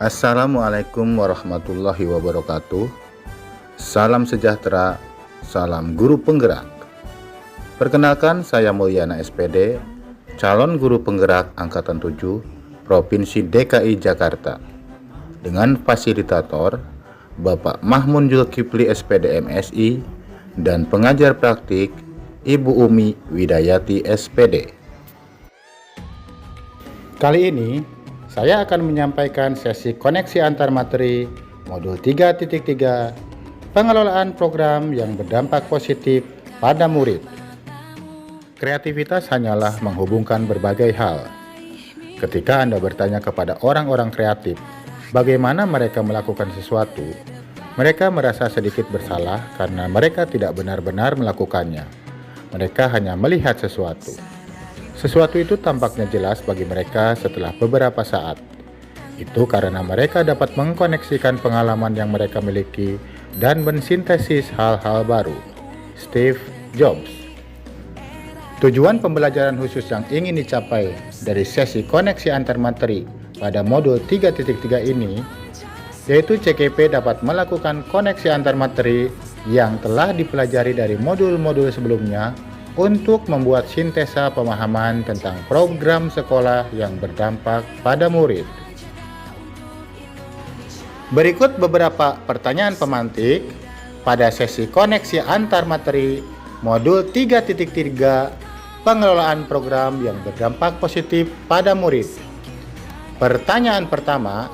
Assalamualaikum warahmatullahi wabarakatuh. Salam sejahtera, salam guru penggerak. Perkenalkan, saya Mulyana SPD, calon guru penggerak Angkatan 7, Provinsi DKI Jakarta. Dengan fasilitator Bapak Mahmun Zulkifli SPD MSI dan pengajar praktik Ibu Umi Widayati SPD. Kali ini saya akan menyampaikan sesi koneksi antar materi modul 3.3 pengelolaan program yang berdampak positif pada murid. Kreativitas hanyalah menghubungkan berbagai hal. Ketika Anda bertanya kepada orang-orang kreatif bagaimana mereka melakukan sesuatu, mereka merasa sedikit bersalah karena mereka tidak benar-benar melakukannya. Mereka hanya melihat sesuatu. Sesuatu itu tampaknya jelas bagi mereka setelah beberapa saat. Itu karena mereka dapat mengkoneksikan pengalaman yang mereka miliki dan mensintesis hal-hal baru. Steve Jobs. Tujuan pembelajaran khusus yang ingin dicapai dari sesi koneksi antar materi pada modul 3.3 ini, yaitu CKP dapat melakukan koneksi antar materi yang telah dipelajari dari modul-modul sebelumnya untuk membuat sintesa pemahaman tentang program sekolah yang berdampak pada murid. Berikut beberapa pertanyaan pemantik pada sesi koneksi antar materi modul 3.3 pengelolaan program yang berdampak positif pada murid. Pertanyaan pertama,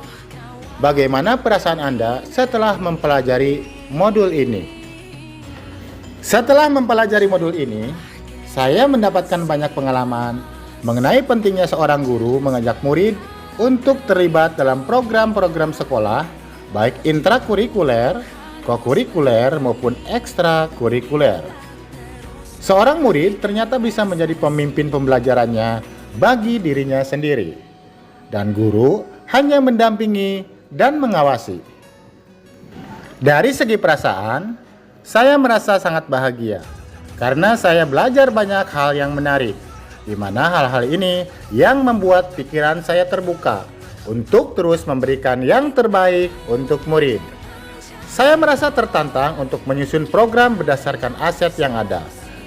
bagaimana perasaan Anda setelah mempelajari modul ini? Setelah mempelajari modul ini, saya mendapatkan banyak pengalaman mengenai pentingnya seorang guru mengajak murid untuk terlibat dalam program-program sekolah, baik intrakurikuler, kokurikuler, maupun ekstrakurikuler. Seorang murid ternyata bisa menjadi pemimpin pembelajarannya bagi dirinya sendiri, dan guru hanya mendampingi dan mengawasi. Dari segi perasaan, saya merasa sangat bahagia karena saya belajar banyak hal yang menarik, di mana hal-hal ini yang membuat pikiran saya terbuka untuk terus memberikan yang terbaik untuk murid. Saya merasa tertantang untuk menyusun program berdasarkan aset yang ada,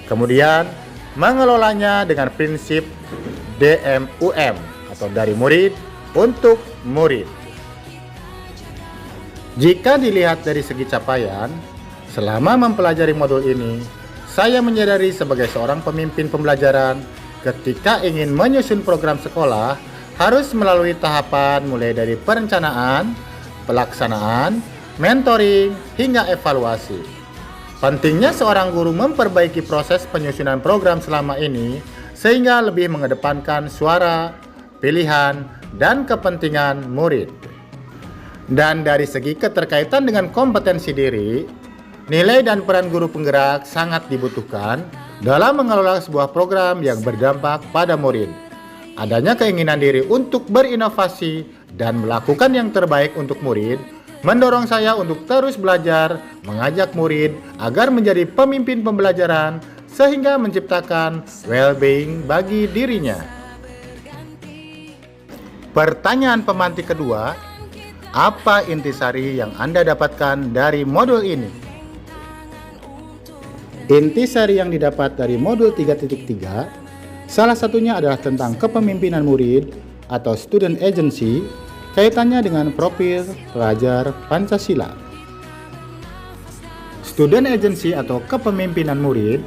kemudian mengelolanya dengan prinsip DMUM atau dari murid untuk murid. Jika dilihat dari segi capaian, selama mempelajari modul ini, saya menyadari sebagai seorang pemimpin pembelajaran ketika ingin menyusun program sekolah harus melalui tahapan mulai dari perencanaan, pelaksanaan, mentoring, hingga evaluasi. Pentingnya seorang guru memperbaiki proses penyusunan program selama ini sehingga lebih mengedepankan suara, pilihan, dan kepentingan murid. Dan dari segi keterkaitan dengan kompetensi diri, nilai dan peran guru penggerak sangat dibutuhkan dalam mengelola sebuah program yang berdampak pada murid. Adanya keinginan diri untuk berinovasi dan melakukan yang terbaik untuk murid mendorong saya untuk terus belajar, mengajak murid agar menjadi pemimpin pembelajaran sehingga menciptakan well-being bagi dirinya. Pertanyaan pemantik kedua, apa intisari yang Anda dapatkan dari modul ini? Intisari yang didapat dari modul 3.3 salah satunya adalah tentang kepemimpinan murid atau student agency, kaitannya dengan profil pelajar Pancasila. Student agency atau kepemimpinan murid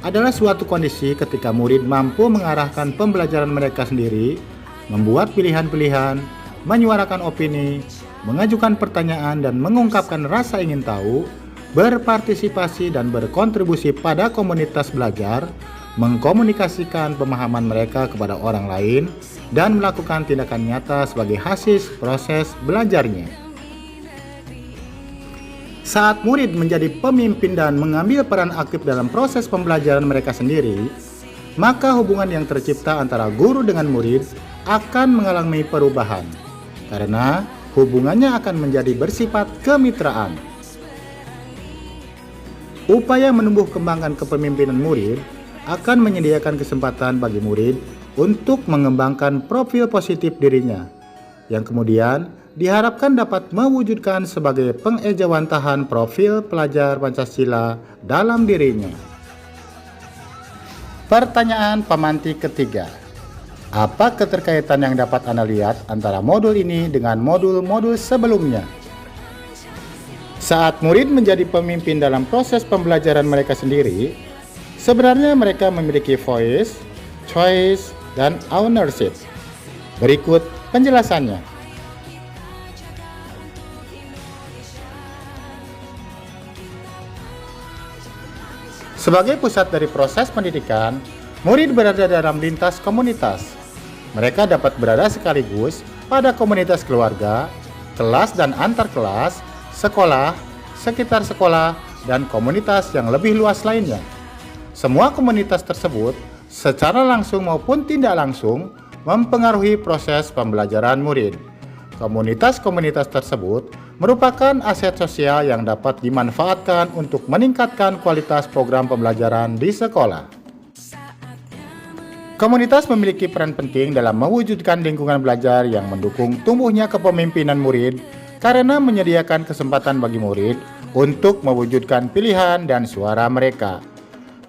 adalah suatu kondisi ketika murid mampu mengarahkan pembelajaran mereka sendiri, membuat pilihan-pilihan, menyuarakan opini, mengajukan pertanyaan dan mengungkapkan rasa ingin tahu, berpartisipasi dan berkontribusi pada komunitas belajar, mengkomunikasikan pemahaman mereka kepada orang lain, dan melakukan tindakan nyata sebagai hasil proses belajarnya. Saat murid menjadi pemimpin dan mengambil peran aktif dalam proses pembelajaran mereka sendiri, maka hubungan yang tercipta antara guru dengan murid akan mengalami perubahan, karena hubungannya akan menjadi bersifat kemitraan. Upaya menumbuh kembangkan kepemimpinan murid akan menyediakan kesempatan bagi murid untuk mengembangkan profil positif dirinya, yang kemudian diharapkan dapat mewujudkan sebagai pengejawantahan profil pelajar Pancasila dalam dirinya. Pertanyaan pemantik ketiga. Apa keterkaitan yang dapat Anda lihat antara modul ini dengan modul-modul sebelumnya? Saat murid menjadi pemimpin dalam proses pembelajaran mereka sendiri, sebenarnya mereka memiliki voice, choice, dan ownership. Berikut penjelasannya. Sebagai pusat dari proses pendidikan, murid berada dalam lintas komunitas. Mereka dapat berada sekaligus pada komunitas keluarga, kelas dan antar kelas, sekolah, sekitar sekolah, dan komunitas yang lebih luas lainnya. Semua komunitas tersebut, secara langsung maupun tidak langsung, mempengaruhi proses pembelajaran murid. Komunitas-komunitas tersebut merupakan aset sosial yang dapat dimanfaatkan untuk meningkatkan kualitas program pembelajaran di sekolah. Komunitas memiliki peran penting dalam mewujudkan lingkungan belajar yang mendukung tumbuhnya kepemimpinan murid karena menyediakan kesempatan bagi murid untuk mewujudkan pilihan dan suara mereka.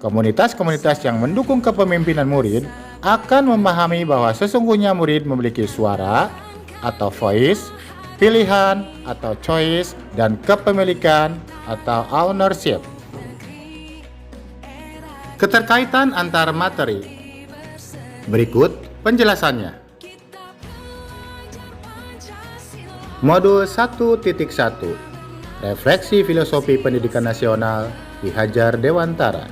Komunitas-komunitas yang mendukung kepemimpinan murid akan memahami bahwa sesungguhnya murid memiliki suara atau voice, pilihan atau choice, dan kepemilikan atau ownership. Keterkaitan antar materi. Berikut penjelasannya. Modul 1.1 Refleksi Filosofi Pendidikan Nasional Ki Hajar Dewantara.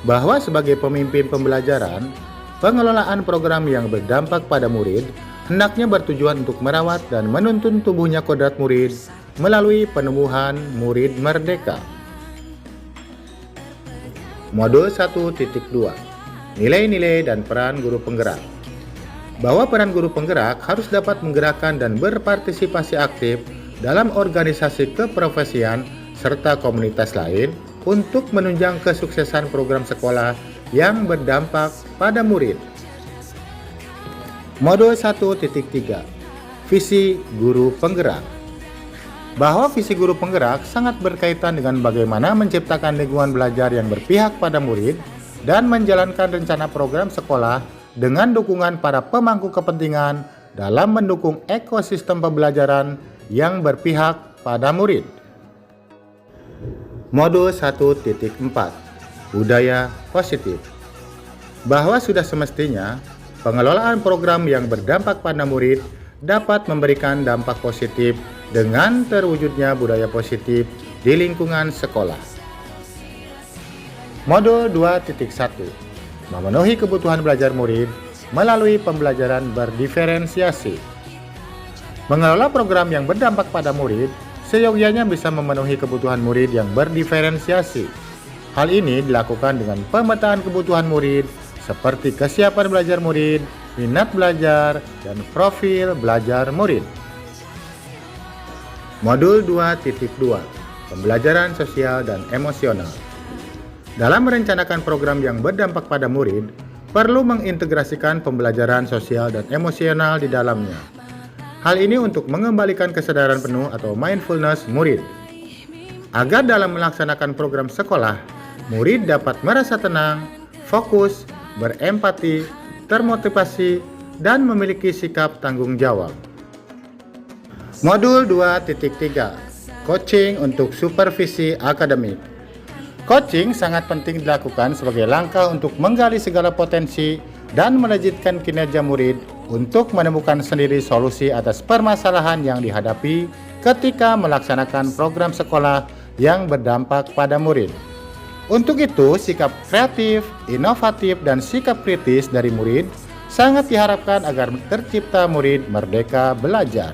Bahwa sebagai pemimpin pembelajaran, pengelolaan program yang berdampak pada murid hendaknya bertujuan untuk merawat dan menuntun tumbuhnya kodrat murid melalui penumbuhan murid merdeka. Modul 1.2 Nilai-nilai dan peran guru penggerak. Bahwa peran guru penggerak harus dapat menggerakkan dan berpartisipasi aktif dalam organisasi keprofesian serta komunitas lain untuk menunjang kesuksesan program sekolah yang berdampak pada murid. Modul 1.3 Visi Guru Penggerak. Bahwa visi guru penggerak sangat berkaitan dengan bagaimana menciptakan lingkungan belajar yang berpihak pada murid dan menjalankan rencana program sekolah dengan dukungan para pemangku kepentingan dalam mendukung ekosistem pembelajaran yang berpihak pada murid. Modul 1.4 Budaya Positif. Bahwa sudah semestinya pengelolaan program yang berdampak pada murid dapat memberikan dampak positif dengan terwujudnya budaya positif di lingkungan sekolah. Modul 2.1 Memenuhi kebutuhan belajar murid melalui pembelajaran berdiferensiasi. Mengelola program yang berdampak pada murid seyogyanya bisa memenuhi kebutuhan murid yang berdiferensiasi. Hal ini dilakukan dengan pemetaan kebutuhan murid seperti kesiapan belajar murid, minat belajar, dan profil belajar murid. Modul 2.2 Pembelajaran Sosial dan Emosional. Dalam merencanakan program yang berdampak pada murid, perlu mengintegrasikan pembelajaran sosial dan emosional di dalamnya. Hal ini untuk mengembalikan kesadaran penuh atau mindfulness murid. Agar dalam melaksanakan program sekolah, murid dapat merasa tenang, fokus, berempati, termotivasi, dan memiliki sikap tanggung jawab. Modul 2.3 Coaching untuk supervisi akademik. Coaching sangat penting dilakukan sebagai langkah untuk menggali segala potensi dan melejitkan kinerja murid untuk menemukan sendiri solusi atas permasalahan yang dihadapi ketika melaksanakan program sekolah yang berdampak pada murid. Untuk itu, sikap kreatif, inovatif, dan sikap kritis dari murid sangat diharapkan agar tercipta murid merdeka belajar.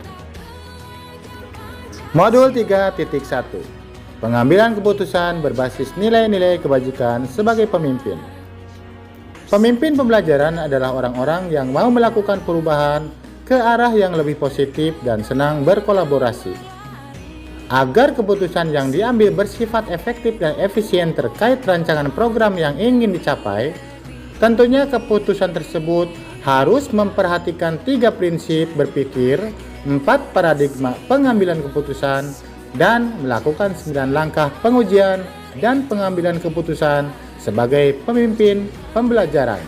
Modul 3.1 Pengambilan keputusan berbasis nilai-nilai kebajikan sebagai pemimpin. Pemimpin pembelajaran adalah orang-orang yang mau melakukan perubahan ke arah yang lebih positif dan senang berkolaborasi. Agar keputusan yang diambil bersifat efektif dan efisien terkait rancangan program yang ingin dicapai, tentunya keputusan tersebut harus memperhatikan 3 prinsip berpikir 4 paradigma pengambilan keputusan, dan melakukan 9 langkah pengujian dan pengambilan keputusan sebagai pemimpin pembelajaran.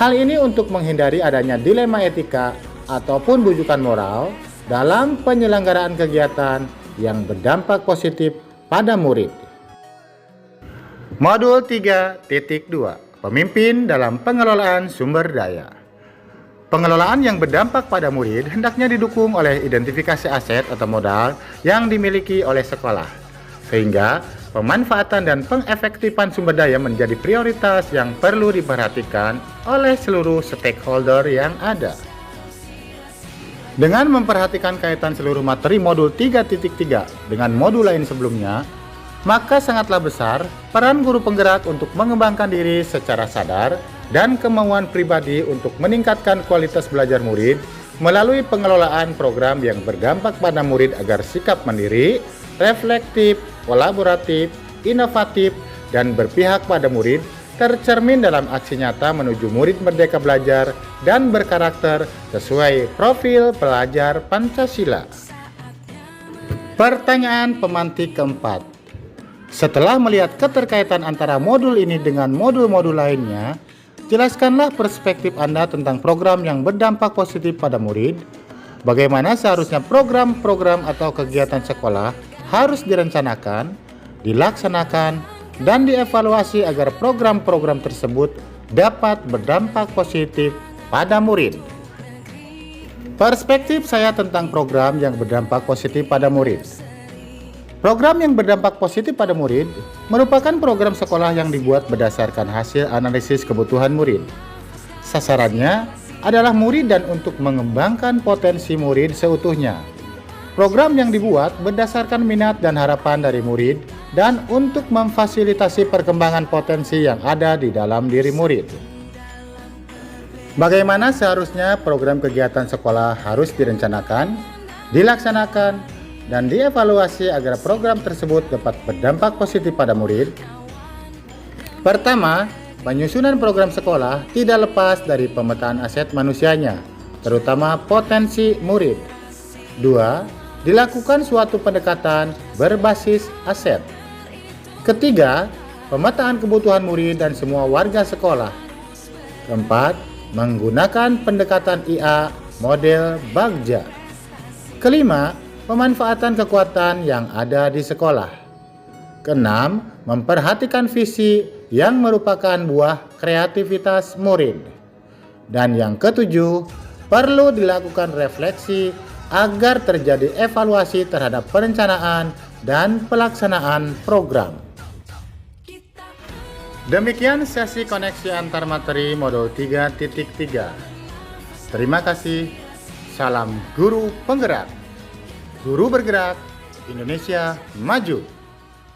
Hal ini untuk menghindari adanya dilema etika ataupun bujukan moral dalam penyelenggaraan kegiatan yang berdampak positif pada murid. Modul 3.2 Pemimpin dalam pengelolaan sumber daya. Pengelolaan yang berdampak pada murid hendaknya didukung oleh identifikasi aset atau modal yang dimiliki oleh sekolah, sehingga pemanfaatan dan pengefektifan sumber daya menjadi prioritas yang perlu diperhatikan oleh seluruh stakeholder yang ada. Dengan memperhatikan kaitan seluruh materi modul 3.3 dengan modul lain sebelumnya, maka sangatlah besar peran guru penggerak untuk mengembangkan diri secara sadar dan kemauan pribadi untuk meningkatkan kualitas belajar murid melalui pengelolaan program yang berdampak pada murid agar sikap mandiri, reflektif, kolaboratif, inovatif, dan berpihak pada murid tercermin dalam aksi nyata menuju murid merdeka belajar dan berkarakter sesuai profil pelajar Pancasila. Pertanyaan pemantik keempat. Setelah melihat keterkaitan antara modul ini dengan modul-modul lainnya, jelaskanlah perspektif Anda tentang program yang berdampak positif pada murid. Bagaimana seharusnya program-program atau kegiatan sekolah harus direncanakan, dilaksanakan, dan dievaluasi agar program-program tersebut dapat berdampak positif pada murid. Perspektif saya tentang program yang berdampak positif pada murid. Program yang berdampak positif pada murid merupakan program sekolah yang dibuat berdasarkan hasil analisis kebutuhan murid. Sasarannya adalah murid dan untuk mengembangkan potensi murid seutuhnya. Program yang dibuat berdasarkan minat dan harapan dari murid dan untuk memfasilitasi perkembangan potensi yang ada di dalam diri murid. Bagaimana seharusnya program kegiatan sekolah harus direncanakan, dilaksanakan, dan dievaluasi agar program tersebut dapat berdampak positif pada murid? Pertama, penyusunan program sekolah tidak lepas dari pemetaan aset manusianya, terutama potensi murid. 2. Dilakukan suatu pendekatan berbasis aset. Ketiga, pemetaan kebutuhan murid dan semua warga sekolah. Keempat, menggunakan pendekatan IA model Bagja. Kelima, pemanfaatan kekuatan yang ada di sekolah. Keenam, memperhatikan visi yang merupakan buah kreativitas murid. Dan yang ketujuh, perlu dilakukan refleksi agar terjadi evaluasi terhadap perencanaan dan pelaksanaan program. Demikian sesi koneksi antar materi modul 3.3. Terima kasih. Salam guru penggerak. Guru bergerak, Indonesia maju.